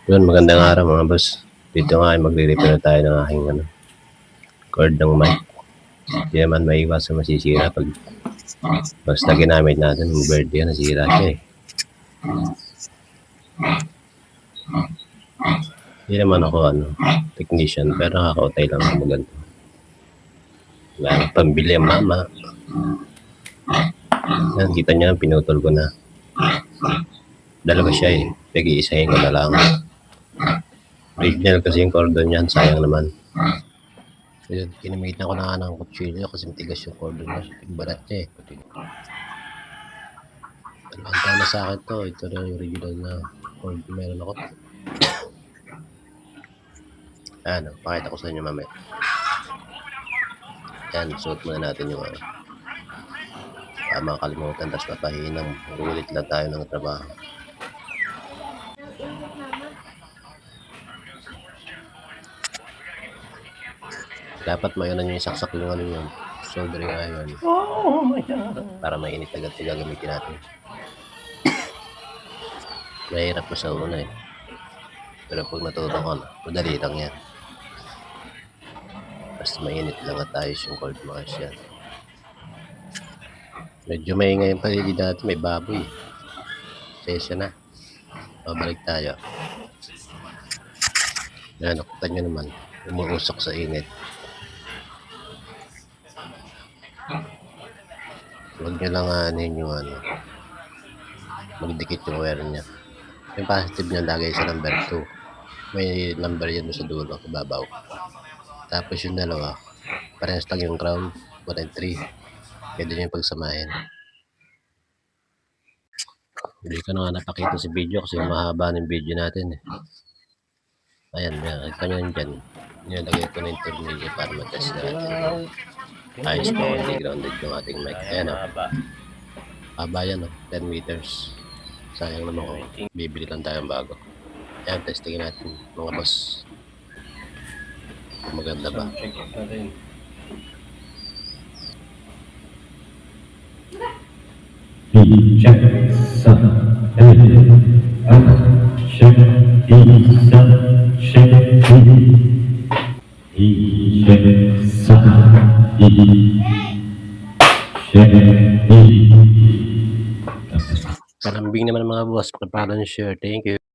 Yun, magandang araw mga boss. Dito nga ay magre-repair tayo ng aking cord ng mic. Hindi naman maiwasan masisira pag basta ginamit natin yung bird yan, nasira siya eh. Hindi naman ako technician, pero nakakautay lang ako maganda. Wala nang pambili ang mama. Yan, kita niya, pinutol ko na. Dalawa siya eh. Pag-iisahin ko na lang. Original kasi yung cordon yan, sayang naman. So yun, kinamitan ko na nga ng kutsilyo kasi matigas yung cordon niya. Balat niya eh. Dalawang taon na sa akin to. Ito na yung original na cord meron ako. Ano, pakita ko sa inyo mamaya. Yan, suot muna natin yung makakalimutan, tapos papahinang ulit lang tayo ng trabaho. Dapat mayanan yung isaksak yung yung soldering iron. Oh my God! Para mainit agad ito gagamitin natin. Mahirap mo sa una eh. Pero pag natuto ko na, madali lang yan. Basta mainit lang at ayos yung cord mga siya. Medyo maingay yung paligid natin, may baboy. Sesya na. Babalik tayo. Yan, nakita nyo naman. Umuusok sa init. Huwag nyo lang yung magdikit yung wire niya. Yung positive niya lagay sa number 2. May number yan sa dulo, kababaw. Tapos yung dalawa, parehas lang yung ground, 1 and 3. Pwede nyo yung pagsamahin. Hindi ko na nga napakita sa video kasi mahaba ng video natin eh. Ayan, kita nyo yun dyan. Nilagay ko na yung tornilyo para matest natin. Ayos po, hindi grounded yung ating mic. Ayan o. Haba yan o, 10 meters. Sayang naman ko. Bibili lang tayong bago. Ayan, testingin natin mga boss. Maganda ba? Check natin. Check sa check isa check check sa check Kalambing naman mga boss, prepare and share. Thank you.